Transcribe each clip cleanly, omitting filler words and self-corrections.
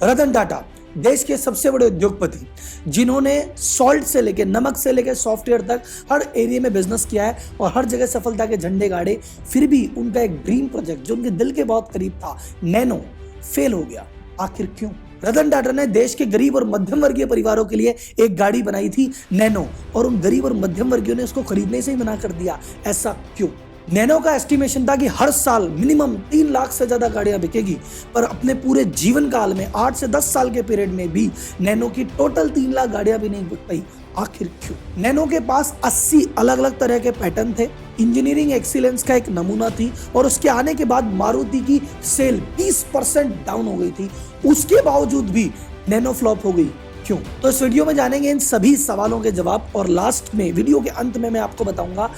रतन टाटा देश के सबसे बड़े उद्योगपति, जिन्होंने सॉल्ट से लेके नमक से लेके सॉफ्टवेयर तक हर एरिया में बिजनेस किया है और हर जगह सफलता के झंडे गाड़े, फिर भी उनका एक ड्रीम प्रोजेक्ट जो उनके दिल के बहुत करीब था, नैनो, फेल हो गया। आखिर क्यों? रतन टाटा ने देश के गरीब और मध्यम वर्गीय परिवारों के लिए एक गाड़ी बनाई थी, नैनो, और उन गरीब और मध्यम वर्गीयों ने उसको खरीदने से ही मना कर दिया। ऐसा क्यों? नैनो का एस्टिमेशन था कि हर साल मिनिमम 3 लाख से ज्यादा गाड़ियां बिकेगी, पर अपने पूरे जीवन काल में 8 से 10 साल के पीरियड में भी नैनो की टोटल 3 लाख गाड़ियां भी नहीं बिक पाई। आखिर क्यों? नैनो के पास 80 अलग अलग तरह के पैटर्न थे, इंजीनियरिंग एक्सीलेंस का एक नमूना थी, और उसके आने के बाद मारुति की सेल 20% डाउन हो गई थी। उसके बावजूद भी नैनो फ्लॉप हो गई। क्यों? तो इस वीडियो में जानेंगे इन सभी सवालों के जवाब, और लास्ट में वीडियो के अंत में मैं आपको बताऊंगा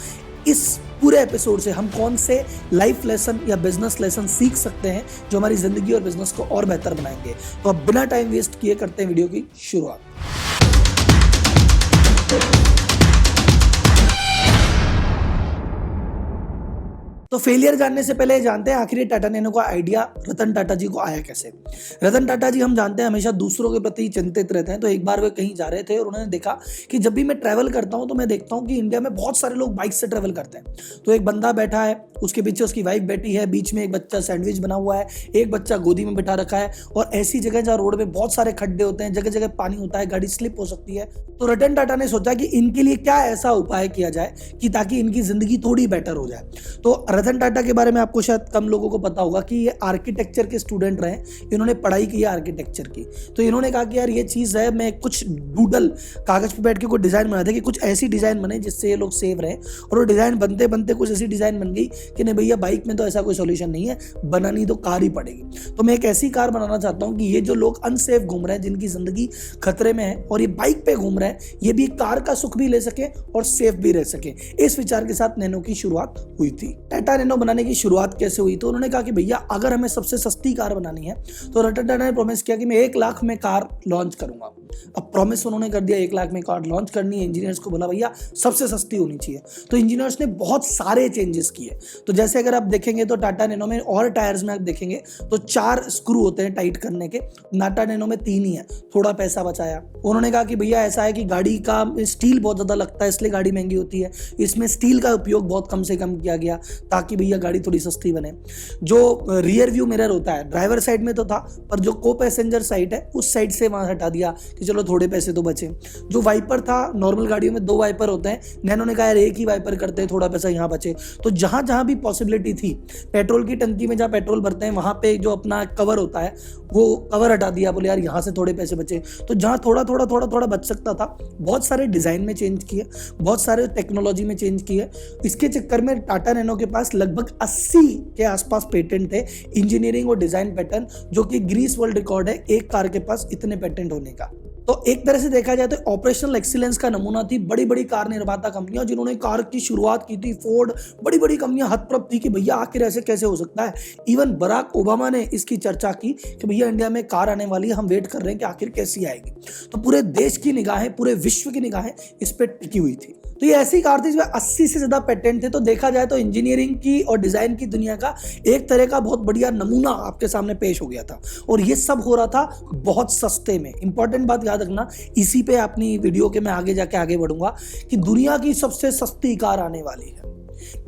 इस पूरे एपिसोड से हम कौन से लाइफ लेसन या बिजनेस लेसन सीख सकते हैं जो हमारी जिंदगी और बिजनेस को और बेहतर बनाएंगे। तो अब बिना टाइम वेस्ट किए करते हैं वीडियो की शुरुआत। तो फेलियर जानने से पहले जानते हैं आखिर टाटा नैनो का आइडिया रतन टाटा जी को आया कैसे। रतन टाटा जी, हम जानते हैं, हमेशा दूसरों के प्रति चिंतित रहते हैं। तो एक बार वे कहीं जा रहे थे और उन्होंने देखा कि जब भी मैं ट्रैवल करता हूं तो मैं देखता हूं कि इंडिया में बहुत सारे लोग बाइक से ट्रैवल करते हैं। तो एक बंदा बैठा है, उसके पीछे उसकी वाइफ बैठी है, बीच में एक बच्चा सैंडविच बना हुआ है, एक बच्चा गोदी में बैठा रखा है, और ऐसी जगह जहाँ रोड पे बहुत सारे खड्डे होते हैं, जगह जगह पानी होता है, गाड़ी स्लिप हो सकती है। तो रतन टाटा ने सोचा कि इनके लिए क्या ऐसा उपाय किया जाए कि ताकि इनकी जिंदगी थोड़ी बेटर हो जाए। तो रतन टाटा के बारे में आपको शायद कम लोगों को पता होगा कि ये आर्किटेक्चर के स्टूडेंट रहे, इन्होंने पढ़ाई की है आर्किटेक्चर की। तो इन्होंने कहा कि यार ये चीज़ है, मैं कुछ डूडल कागज पे बैठ के कोई डिज़ाइन बना था कि कुछ ऐसी डिज़ाइन बने जिससे ये लोग सेव रहे। और वो डिज़ाइन बनते बनते कुछ ऐसी डिज़ाइन बन गई कि नहीं भैया, बाइक में तो ऐसा कोई सोल्यूशन नहीं है, बनानी तो कार ही पड़ेगी। तो मैं एक ऐसी कार बनाना चाहता हूँ कि ये जो लोग अनसेफ घूम रहे हैं, जिनकी जिंदगी खतरे में है और ये बाइक पे घूम रहे हैं, ये भी कार का सुख भी ले सके और सेफ भी रह सके। इस विचार के साथ नैनो की शुरुआत हुई थी। टाटा नैनो बनाने की शुरुआत कैसे हुई? तो उन्होंने कहा कि भैया, अगर हमें सबसे सस्ती कार बनानी है, तो रतन टाटा ने प्रॉमिस किया कि मैं 1 लाख में कार लॉन्च करूंगा। अब प्रॉमिस उन्होंने कर दिया, 1 लाख में कार लॉन्च करनी है। इंजीनियर्स को बोला भैया सबसे सस्ती होनी चाहिए। तो इंजीनियर्स ने बहुत सारे चेंजेस किए। तो जैसे अगर आप देखेंगे तो टाटा नैनो में और टायर्स में आप देखेंगे तो 4 स्क्रू होते हैं टाइट करने के, टाटा नैनो में 3 ही है। थोड़ा पैसा बचाया। उन्होंने कहा कि भैया ऐसा है कि गाड़ी का स्टील बहुत ज्यादा लगता है, इसलिए गाड़ी महंगी होती है, इसमें स्टील का उपयोग बहुत कम से कम किया गया ताकि भैया गाड़ी थोड़ी सस्ती बने। जो रियर व्यू मिरर होता है, ड्राइवर साइड में तो था, पर जो को पैसेंजर साइड है उस साइड से वहां हटा दिया कि चलो थोड़े पैसे तो बचे। जो वाइपर था, नॉर्मल गाड़ियों में 2 वाइपर होते हैं, नैनो ने कहा यार 1 ही वाइपर करते हैं, थोड़ा पैसा यहाँ बचे। तो जहां जहां भी पॉसिबिलिटी थी, पेट्रोल की टंकी में जहां पेट्रोल भरते हैं वहां पे जो अपना कवर होता है वो कवर हटा दिया, बोले यार यहाँ से थोड़े पैसे बचे। तो जहां थोड़ा थोड़ा थोड़ा थोड़ा बच सकता था, बहुत सारे डिजाइन में चेंज किए, बहुत सारे टेक्नोलॉजी में चेंज किए। इसके चक्कर में टाटा नैनो के पास लगभग 80 के आसपास पेटेंट थे, इंजीनियरिंग और डिजाइन पैटर्न, जो कि गिनीज वर्ल्ड रिकॉर्ड है एक कार के पास इतने पेटेंट होने का। तो एक तरह से देखा जाए तो ऑपरेशनल एक्सीलेंस का नमूना थी बड़ी बड़ी कार निर्माता कंपनियां, जिन्होंने कार की शुरुआत की थी। फोर्ड, बड़ी बड़ी कंपनियां हतप्रभ थी कि भैया आखिर ऐसे कैसे हो सकता है। इवन बराक ओबामा ने इसकी चर्चा की कि भैया इंडिया में कार आने वाली है, हम वेट कर रहे हैं कि आखिर कैसी आएगी। तो पूरे देश की निगाहें, पूरे विश्व की निगाहें इस पर टिकी हुई थी। तो ये ऐसी कार थी जिसमें 80 से ज्यादा पेटेंट थे। तो देखा जाए तो इंजीनियरिंग की और डिजाइन की दुनिया का एक तरह का बहुत बढ़िया नमूना आपके सामने पेश हो गया था, और ये सब हो रहा था बहुत सस्ते में। इंपॉर्टेंट बात याद रखना, इसी पे अपनी वीडियो के मैं आगे जाके आगे बढ़ूंगा कि दुनिया की सबसे सस्ती कार आने वाली है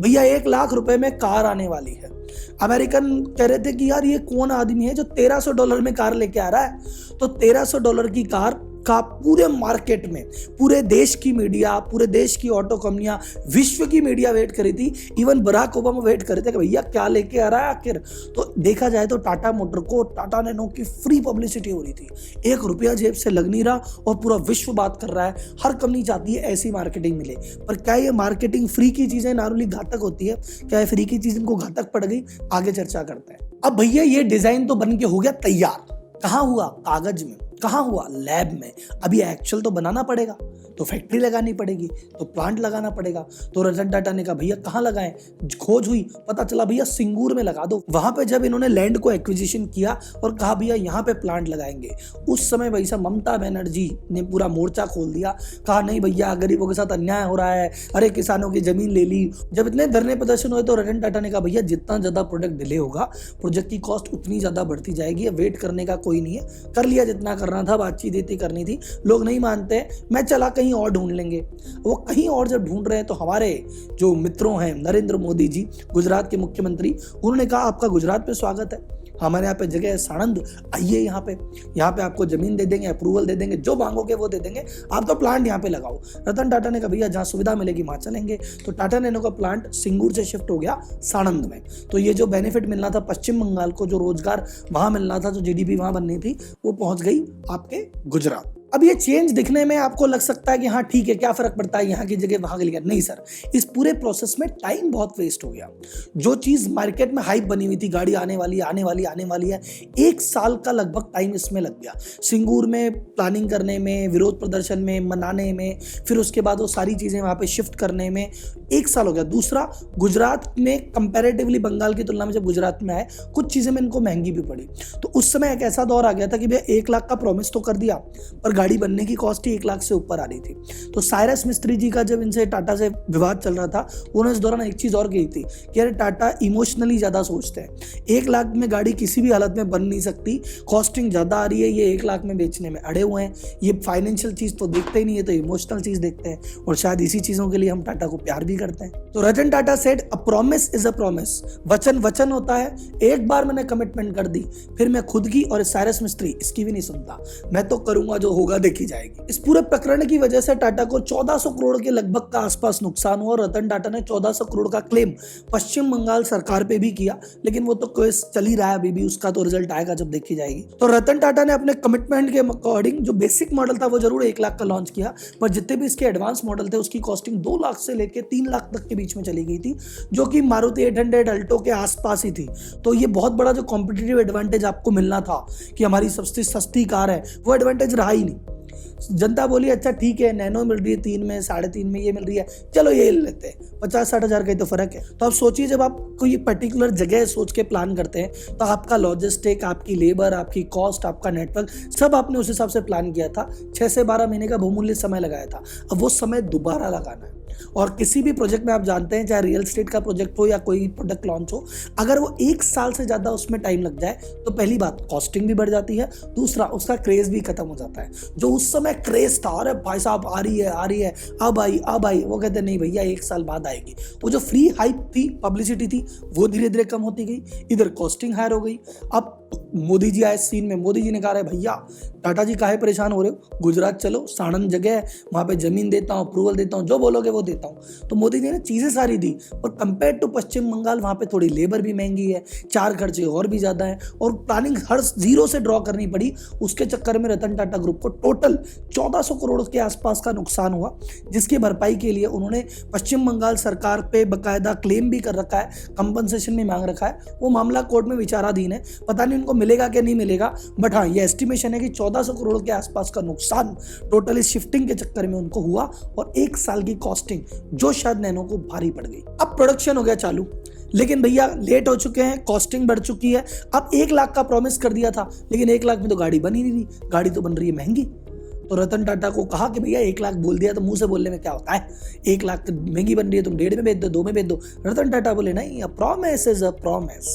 भैया, 1 लाख रुपए में कार आने वाली है। अमेरिकन कह रहे थे कि यार ये कौन आदमी है जो $1300 में कार लेके आ रहा है। तो $1300 की कार का पूरे मार्केट में पूरे देश की मीडिया, पूरे देश की ऑटो कंपनियां, विश्व की मीडिया वेट करी थी। इवन बराक ओबामा वेट कर रहे थे कि भैया क्या लेके आ रहा है आखिर। तो देखा जाए तो टाटा मोटर को टाटा नैनो की फ्री पब्लिसिटी हो रही थी, 1 रुपया जेब से लग नहीं रहा, और पूरा विश्व बात कर रहा है। हर कंपनी चाहती है ऐसी मार्केटिंग मिले। पर क्या ये मार्केटिंग फ्री की चीजें नार्मली घातक होती है? क्या फ्री की चीज इनको घातक पड़ गई? आगे चर्चा करते हैं। अब भैया ये डिजाइन तो बन के हो गया तैयार। कहाँ हुआ? कागज में। कहाँ हुआ? लैब में। अभी एक्चुअल तो बनाना पड़ेगा, तो फैक्ट्री लगानी पड़ेगी, तो प्लांट लगाना पड़ेगा। तो रतन टाटा ने कहा भैया कहाँ लगाएं? खोज हुई, पता चला भैया सिंगूर में लगा दो। वहां पे जब इन्होंने लैंड को एक्विजिशन किया और कहा भैया यहाँ पे प्लांट लगाएंगे, उस समय भाई साहब ममता बनर्जी ने पूरा मोर्चा खोल दिया। कहा नहीं भैया गरीबों के साथ अन्याय हो रहा है, अरे किसानों की जमीन ले ली। जब इतने धरने प्रदर्शन हुए तो रतन टाटा ने कहा भैया जितना ज्यादा प्रोजेक्ट डिले होगा, प्रोजेक्ट की कॉस्ट उतनी ज्यादा बढ़ती जाएगी, वेट करने का कोई नहीं है, कर लिया जितना करना था, बातचीत इतनी करनी थी, लोग नहीं मानते, मैं चला कहीं और ढूंढ लेंगे। वो कहीं और जब ढूंढ रहे हैं तो हमारे जो मित्रों हैं नरेंद्र मोदी जी, गुजरात के मुख्यमंत्री, उन्होंने कहा आपका गुजरात पे स्वागत है, हमारे यहाँ पे जगह है साणंद, आइए यहाँ पे आपको जमीन दे देंगे, अप्रूवल दे देंगे, जो मांगोगे वो दे देंगे, आप तो प्लांट यहाँ पे लगाओ। रतन टाटा ने कहा भैया जहाँ सुविधा मिलेगी वहां चलेंगे। तो टाटा नैनो का प्लांट सिंगूर से शिफ्ट हो गया साणंद में। तो ये जो बेनिफिट मिलना था पश्चिम बंगाल को, जो रोजगार वहां मिलना था, जो जीडीपी वहां बननी थी, वो पहुंच गई आपके गुजरात। अब ये चेंज दिखने में आपको लग सकता है कि हाँ ठीक है, क्या फर्क पड़ता है, यहाँ की जगह वहां के लिए। नहीं सर, इस पूरे प्रोसेस में टाइम बहुत वेस्ट हो गया। जो चीज मार्केट में हाइप बनी हुई थी, गाड़ी आने वाली है, 1 साल का लगभग टाइम इसमें लग गया। सिंगूर में प्लानिंग करने में, विरोध प्रदर्शन में, मनाने में, फिर उसके बाद वो सारी चीजें वहां पे शिफ्ट करने में 1 साल हो गया। दूसरा, गुजरात में कंपैरेटिवली बंगाल की तुलना में जब गुजरात में आए, कुछ चीजें में इनको महंगी भी पड़ी। तो उस समय एक ऐसा दौर आ गया था कि भैया 1 लाख का प्रॉमिस तो कर दिया, पर गाड़ी बनने की कॉस्ट ही 1 लाख से ऊपर आ रही थी। तो साइरस मिस्त्री जी का जब इनसे टाटा से विवाद चल रहा था, उन्होंने इस दौरान एक चीज और कही थी कि अरे टाटा इमोशनली ज्यादा सोचते हैं, 1 लाख में गाड़ी किसी भी हालत में बन नहीं सकती, कॉस्टिंग ज्यादा आ रही है, ये 1 लाख में बेचने में अड़े हुए हैं, ये फाइनेंशियल चीज तो देखते ही नहीं है, तो इमोशनल चीज देखते हैं, और शायद इसी चीजों के लिए हम टाटा को प्यार भी करते हैं। तो Ratan Tata said a promise is a promise, वचन होता है, एक बार मैंने कमिटमेंट कर दी, फिर मैं खुद की और साइरस मिस्त्री इसकी भी नहीं सुनता, मैं तो करूंगा, जो होगा देखी जाएगी। इस पूरे प्रकरण की वजह से टाटा को 1400 करोड़ के लगभग का आसपास नुकसान हुआ। रतन टाटा ने 1400 करोड़ का क्लेम पश्चिम बंगाल सरकार पे भी किया, लेकिन वो तो केस चल ही रहा है अभी भी, उसका तो रिजल्ट आएगा जब देखी जाएगी। तो रतन टाटा ने अपने कमिटमेंट के अकॉर्डिंग जो बेसिक मॉडल था वो जरूर 1 लाख का लॉन्च किया, पर जितने भी इसके एडवांस मॉडल थे उसकी कॉस्टिंग 2 लाख से लेकर 3 लाख तक के बीच में चली गई थी, जो कि मारुति 800 अल्टो के आसपास ही थी। तो ये बहुत बड़ा जो कॉम्पिटिटिव एडवांटेज आपको मिलना था कि हमारी सस्ती कार है, वो एडवांटेज रहा ही नहीं। जनता बोली अच्छा ठीक है, नैनो मिल रही है 3 में, 3.5 में ये मिल रही है, चलो ये ले लेते हैं, 50-60 हजार का ही तो फर्क है। तो आप सोचिए, जब आप कोई पर्टिकुलर जगह सोच के प्लान करते हैं तो आपका लॉजिस्टिक, आपकी लेबर, आपकी कॉस्ट, आपका नेटवर्क, सब आपने उस हिसाब से प्लान किया था। 6 से 12 महीने का बहुमूल्य समय लगाया था, अब वो समय दोबारा लगाना है। और किसी भी प्रोजेक्ट में आप जानते हैं, चाहे रियल एस्टेट का प्रोजेक्ट हो या कोई प्रोडक्ट लॉन्च हो, अगर वो 1 साल से ज्यादा उसमें टाइम लग जाए तो पहली बात कॉस्टिंग भी बढ़ जाती है, दूसरा उसका क्रेज भी खत्म हो जाता है। जो उस समय क्रेज था, अरे भाई साहब आ रही है, अब आई, वो कहते नहीं भैया 1 साल बाद आएगी। वो जो फ्री हाइप थी, पब्लिसिटी थी, वो धीरे धीरे कम होती गई, इधर कॉस्टिंग हायर हो गई। अब मोदी जी आए सीन में, मोदी जी ने कहा भैया टाटा जी काहे परेशान हो रहे हो, गुजरात चलो, साणंद जगह है, वहां पे जमीन देता हूँ, अप्रूवल देता हूँ, जो बोलोगे वो देता हूँ। तो मोदी जी ने चीजें सारी दी, और कंपेयर टू पश्चिम बंगाल वहां पे थोड़ी लेबर भी महंगी है, 4 खर्चे और भी ज्यादा है, और प्लानिंग हर जीरो से ड्रॉ करनी पड़ी। उसके चक्कर में रतन टाटा ग्रुप को टोटल 1400 करोड़ के आसपास का नुकसान हुआ, जिसकी भरपाई के लिए उन्होंने पश्चिम बंगाल सरकार पे बकायदा क्लेम भी कर रखा है, कंपनसेशन भी मांग रखा है। वो मामला कोर्ट में विचाराधीन है, पता नहीं उनको मिलेगा कि नहीं मिलेगा, बट हाँ ये एस्टिमेशन है कि 1400 करोड़ के आसपास का नुकसान टोटल इस शिफ्टिंग के चक्कर में उनको हुआ, और 1 साल की कॉस्टिंग जो शायद नैनो को भारी पड़ गई। अब प्रोडक्शन हो गया चालू, लेकिन भैया लेट हो चुके हैं, कॉस्टिंग बढ़ चुकी है। अब 1 लाख का प्रॉमिस कर दिया था, लेकिन 1 लाख में तो गाड़ी बनी नहीं रही, गाड़ी तो बन रही है महंगी। तो रतन टाटा को कहा कि भैया 1 लाख बोल दिया तो मुंह से बोलने में क्या होता है, 1 लाख महंगी बन रही है, तुम 1.5 में बेच दो, 2 में बेच दो। रतन टाटा बोले नहीं, अ प्रॉमिस इज अ प्रॉमिस,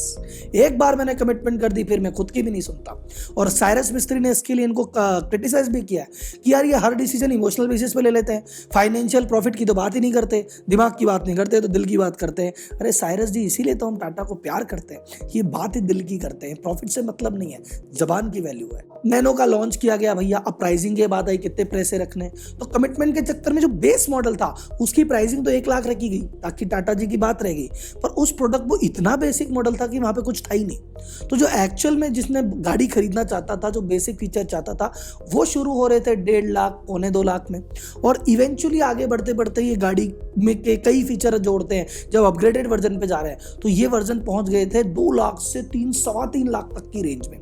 एक बार मैंने कमिटमेंट कर दी, फिर मैं खुद की भी नहीं सुनता। और साइरस मिस्त्री ने इसके लिए इनको क्रिटिसाइज भी किया कि यार ये हर डिसीजन इमोशनल बेसिस पे ले लेते हैं, फाइनेंशियल प्रॉफिट की तो बात ही नहीं करते, दिमाग की बात नहीं करते, तो दिल की बात करते हैं। अरे साइरस जी, इसीलिए तो हम टाटा को प्यार करते हैं, ये बात ही दिल की करते हैं, प्रॉफिट से मतलब नहीं है, जबान की वैल्यू है। नैनो का लॉन्च किया गया भैया, अब प्राइसिंग की बात आई, कितने पैसे रखने, तो कमिटमेंट के चक्कर में जो बेस मॉडल था उसकी प्राइसिंग तो 1 लाख रखी गई ताकि टाटा जी की बात रह गई, पर उस प्रोडक्ट वो इतना बेसिक मॉडल था कि वहां पे कुछ था ही नहीं। तो जो एक्चुअल में जिसने गाड़ी खरीदना चाहता था, जो बेसिक फीचर चाहता था, वो शुरू हो रहे थे 1.5 लाख, 1.25 लाख में, और इवेंचुअली आगे बढ़ते बढ़ते ये गाड़ी में के कई फीचर जोड़ते हैं, जब अपग्रेडेड वर्जन पे जा रहे हैं तो ये वर्जन पहुंच गए थे 2 लाख से 3-3.25 लाख तक की रेंज में।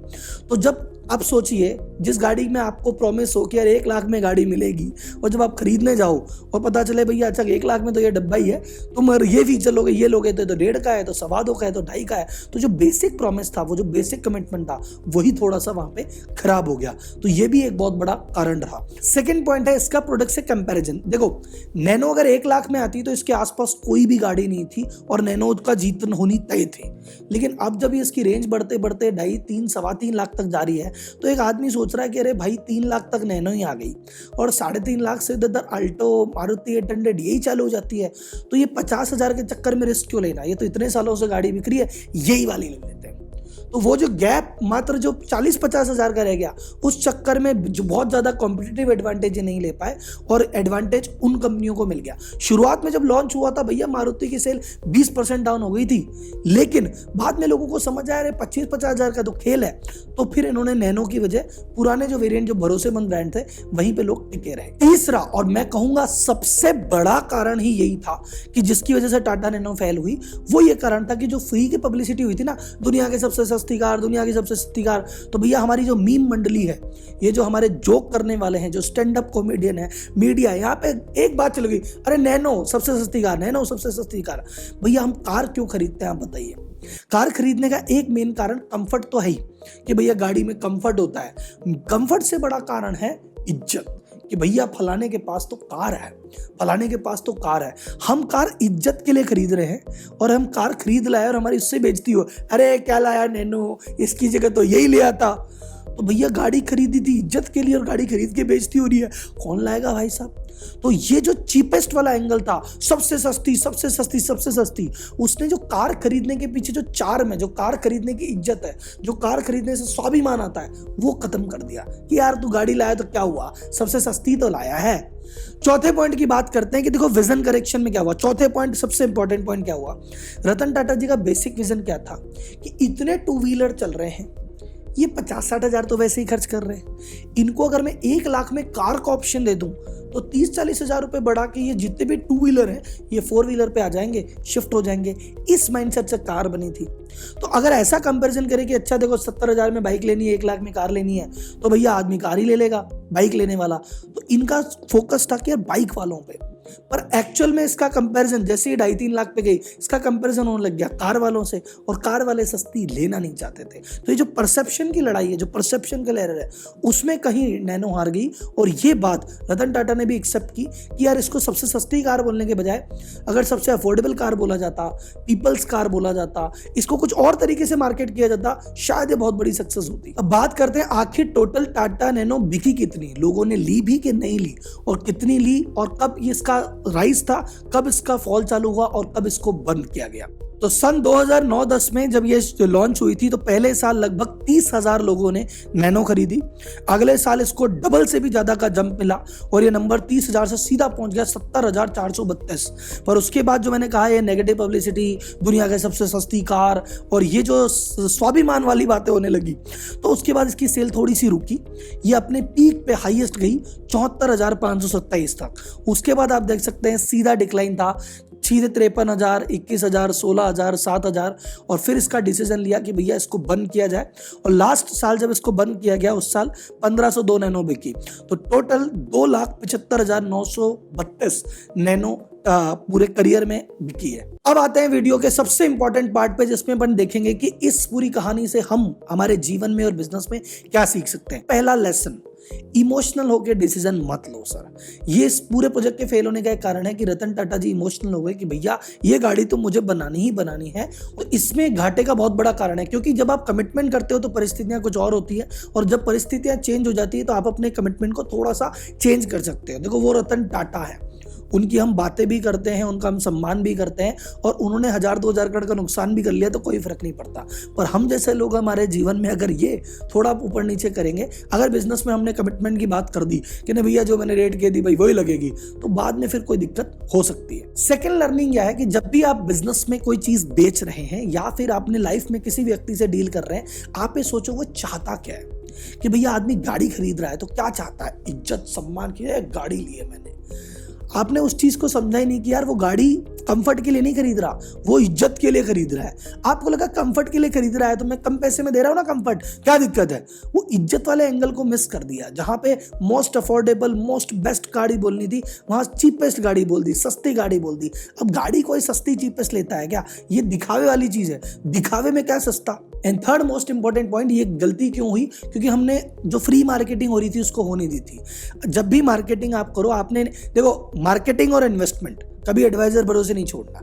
तो जब आप सोचिए जिस गाड़ी में आपको प्रॉमिस हो कि यार 1 लाख में गाड़ी मिलेगी, और जब आप खरीदने जाओ और पता चले भैया अच्छा 1 लाख में तो ये डब्बा ही है, तुम अगर ये फीचर लोगे, ये लोगे तो 1.5 का है, तो 2.25 का है, तो 2.5 का है। तो जो बेसिक प्रॉमिस था, वो जो बेसिक कमिटमेंट था, वही थोड़ा सा वहां पे खराब हो गया। तो ये भी एक बहुत बड़ा कारण रहा। सेकेंड पॉइंट है इसका प्रोडक्ट से कंपेरिजन। देखो नैनो अगर 1 लाख में आती तो इसके आसपास कोई भी गाड़ी नहीं थी और नैनो का जीतन होनी तय थी। लेकिन अब जब इसकी रेंज बढ़ते बढ़ते 2.5, 3, 3.25 लाख तक जा रही है, तो एक आदमी सोच रहा है कि अरे भाई 3 लाख तक नैनो ही आ गई और 3.5 लाख से इधर अल्टो, मारुति 800 यही चालू हो जाती है। तो ये 50,000 के चक्कर में रिस्क क्यों लेना, ये तो इतने सालों से गाड़ी बिक रही है, यही वाली ले लेते हैं। तो वो जो गैप मात्र जो 40-50 हजार का रह गया, उस चक्कर में जो बहुत ज़्यादा कॉम्पिटिटिव एडवांटेज नहीं ले पाए और एडवांटेज उन कंपनियों को मिल गया। शुरुआत में जब लॉन्च हुआ था भैया मारुति की सेल 20% डाउन हो गई थी, लेकिन बाद में लोगों को समझ आया अरे 25-50 हजार का तो खेल है, तो फिर इन्होंने नैनो की वजह पुराने जो वेरिएंट जो भरोसेमंद ब्रांड थे वहीं पे लोग टिके रहे। तीसरा और मैं कहूंगा सबसे बड़ा कारण ही यही था कि जिसकी वजह से टाटा नैनो फेल हुई, वो ये कारण था कि जो फ्री की पब्लिसिटी हुई थी ना, दुनिया के सबसे सस्ती कार, दुनिया की सबसे सस्ती कार। तो भैया हमारी जो मीम मंडली है, ये जो हमारे जोक करने वाले हैं, जो स्टैंड अप कॉमेडियन है, मीडिया, यहाँ पे एक बात चल गई, अरे नैनो सबसे सस्ती कार, नैनो सबसे सस्ती कार। भैया हम कार क्यों खरीदते हैं आप बताइए? कार खरीदने का एक मेन कारण कंफर्ट तो है ही कि भैया गाड़ी में कंफर्ट होता है। कंफर्ट से बड़ा कारण है इज्जत, कि भैया फलाने के पास तो कार है, फलाने के पास तो कार है। हम कार इज्जत के लिए खरीद रहे हैं और हम कार खरीद लाए और हमारी उससे बेइज्जती हो, अरे क्या लाया नैनो, इसकी जगह तो यही ले आता। तो भैया गाड़ी खरीदी थी इज्जत के लिए और गाड़ी खरीद के बेइज्जती हो रही है, कौन लाएगा भाई साहब? तो ये जो चीपेस्ट वाला एंगल था, सबसे सस्ती सबसे सस्ती सबसे सस्ती, उसने जो कार खरीदने के पीछे जो चार्म है, जो कार खरीदने की इज्जत है, जो कार खरीदने से स्वाभिमान आता है, वो खत्म कर दिया कि यार तू गाड़ी लाया तो क्या हुआ, सबसे सस्ती तो लाया है। चौथे पॉइंट की बात करते हैं कि देखो विजन करेक्शन में क्या हुआ। चौथे पॉइंट सबसे इंपॉर्टेंट पॉइंट क्या हुआ, रतन टाटा जी का बेसिक विजन क्या था कि इतने 2 व्हीलर चल रहे हैं, ये 50-60 हजार तो वैसे ही खर्च कर रहे हैं, इनको अगर मैं 1 लाख में कार का ऑप्शन दे दूं तो 30-40 हजार रुपए बढ़ा के ये जितने भी 2 व्हीलर हैं ये 4 व्हीलर पे आ जाएंगे, शिफ्ट हो जाएंगे। इस माइंडसेट से कार बनी थी। तो अगर ऐसा कंपैरिजन करें कि अच्छा देखो 70 हजार में बाइक लेनी है, 1 लाख में कार लेनी है, तो भैया आदमी कार ही ले लेगा बाइक लेने वाला। तो इनका फोकस था कि यार बाइक वालों पे, पर एक्चुअल में इसका कंपैरिजन जैसे ही 2.5-3 लाख पे गई, इसका कंपैरिजन होने लग गया कार वालों से, और कार वाले सस्ती लेना नहीं चाहते थे। तो ये जो परसेप्शन की लड़ाई है, जो परसेप्शन का एरर है, उसमें कहीं नैनो हार गई। और ये बात रतन टाटा ने भी एक्सेप्ट की कि यार इसको सबसे सस्ती कार बोलने के बजाय अगर सबसे अफोर्डेबल कार बोला जाता, पीपल्स कार बोला जाता, इसको कुछ और तरीके से मार्केट किया जाता, शायद ये बहुत बड़ी सक्सेस होती। अब बात करते हैं आखिर टोटल टाटा नैनो बिकी कितनी, लोगों ने ली भी कि नहीं ली, और कितनी ली, और कब इसका राइज था, कब इसका फॉल चालू हुआ और कब इसको बंद किया गया। तो सन 2009-10 में जब ये लॉन्च हुई थी तो पहले साल लगभग 30,000 लोगों ने नैनो खरीदी। अगले साल इसको डबल से भी ज्यादा का जंप मिला और ये नंबर 30,000 से सीधा पहुंच गया 70,432। पर उसके बाद जो मैंने कहा ये नेगेटिव पब्लिसिटी, दुनिया की सबसे सस्ती कार और ये जो स्वाभिमान वाली बातें होने लगी, तो उसके बाद इसकी सेल थोड़ी सी रुकी। ये अपने पीक पे हाईएस्ट गई 74,527 तक। उसके बाद आप देख सकते हैं सीधा डिक्लाइन था, सीधे 53,000, 21,000, 16,000, 7,000, और फिर इसका डिसीजन लिया कि भैया इसको बंद किया जाए। और लास्ट साल जब इसको बंद किया गया उस साल 1502 नैनो बिकी। तो टोटल 2,75,932 नैनो पूरे करियर में बिकी है। अब आते हैं वीडियो के सबसे इंपॉर्टेंट पार्ट पे, जिसमें अपन देखेंगे कि इस पूरी कहानी से हम हमारे जीवन में और बिजनेस में क्या सीख सकते हैं। पहला लेसन, इमोशनल होकर डिसीजन मत लो सर। ये इस पूरे प्रोजेक्ट के फेल होने का एक कारण है कि रतन टाटा जी इमोशनल हो गए कि भैया ये गाड़ी तो मुझे बनानी ही बनानी है। तो इसमें घाटे का बहुत बड़ा कारण है, क्योंकि जब आप कमिटमेंट करते हो तो परिस्थितियां कुछ और होती है, और जब परिस्थितियां चेंज हो जाती है तो आप अपने कमिटमेंट को थोड़ा सा चेंज कर सकते हो। देखो वो रतन टाटा है, उनकी हम बातें भी करते हैं, उनका हम सम्मान भी करते हैं, और उन्होंने 1,000-2,000 करोड़ का नुकसान भी कर लिया तो कोई फर्क नहीं पड़ता। पर हम जैसे लोग हमारे जीवन में अगर ये थोड़ा ऊपर नीचे करेंगे, अगर बिजनेस में हमने कमिटमेंट की बात कर दी कि नहीं भैया जो मैंने रेट कह दी भाई वही लगेगी, तो बाद में फिर कोई दिक्कत हो सकती है। सेकेंड लर्निंग यह है कि जब भी आप बिजनेस में कोई चीज बेच रहे हैं या फिर अपने लाइफ में किसी व्यक्ति से डील कर रहे हैं, आप ये सोचो वो चाहता क्या है। कि भैया आदमी गाड़ी खरीद रहा है तो क्या चाहता है, इज्जत सम्मान की है, गाड़ी ली है मैंने। आपने उस चीज को समझा ही नहीं कि यार वो गाड़ी कंफर्ट के लिए नहीं खरीद रहा, वो इज्जत के लिए खरीद रहा है। आपको लगा कंफर्ट के लिए खरीद रहा है तो मैं कम पैसे में दे रहा हूं ना कंफर्ट, क्या दिक्कत है? वो इज्जत वाले एंगल को मिस कर दिया। जहां पे मोस्ट अफोर्डेबल मोस्ट बेस्ट गाड़ी बोलनी थी, वहां चीपेस्ट गाड़ी बोल दी, सस्ती गाड़ी बोल दी। अब गाड़ी कोई सस्ती चीपेस्ट लेता है क्या? ये दिखावे वाली चीज है, दिखावे में क्या सस्ता। And third most important point, ये गलती क्यों हुई? क्योंकि हमने जो फ्री मार्केटिंग हो रही थी उसको होने दी थी। जब भी मार्केटिंग आप करो, आपने देखो मार्केटिंग और इन्वेस्टमेंट कभी एडवाइजर भरोसे नहीं छोड़ना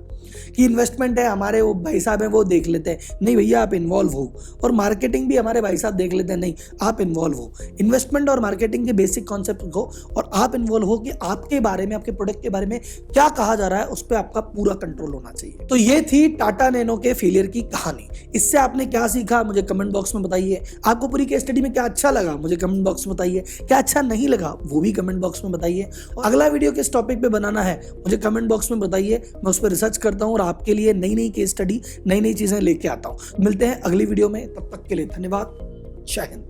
कि इन्वेस्टमेंट है हमारे वो भाई साहब हैं वो देख लेते हैं, नहीं भैया आप इन्वॉल्व हो। और मार्केटिंग भी हमारे भाई साहब देख लेते हैं, नहीं आप इन्वॉल्व हो। इन्वेस्टमेंट और मार्केटिंग के बेसिक कॉन्सेप्ट को और आप इन्वॉल्व हो कि आपके बारे में, आपके प्रोडक्ट के बारे में क्या कहा जा रहा है, उस पर आपका पूरा कंट्रोल होना चाहिए। तो ये थी टाटा नैनो के फेलियर की कहानी। इससे आपने क्या सीखा मुझे कमेंट बॉक्स में बताइए। आपको पूरी केस स्टडी में क्या अच्छा लगा मुझे कमेंट बॉक्स में बताइए, क्या अच्छा नहीं लगा वो भी कमेंट बॉक्स में बताइए। अगला वीडियो किस टॉपिक पे बनाना है मुझे कमेंट बॉक्स में बताइए, मैं उस पर रिसर्च करता हूँ और आपके लिए नई नई केस स्टडी, नई नई चीजें लेके आता हूँ। मिलते हैं अगली वीडियो में, तब तक के लिए धन्यवाद। जय हिंद।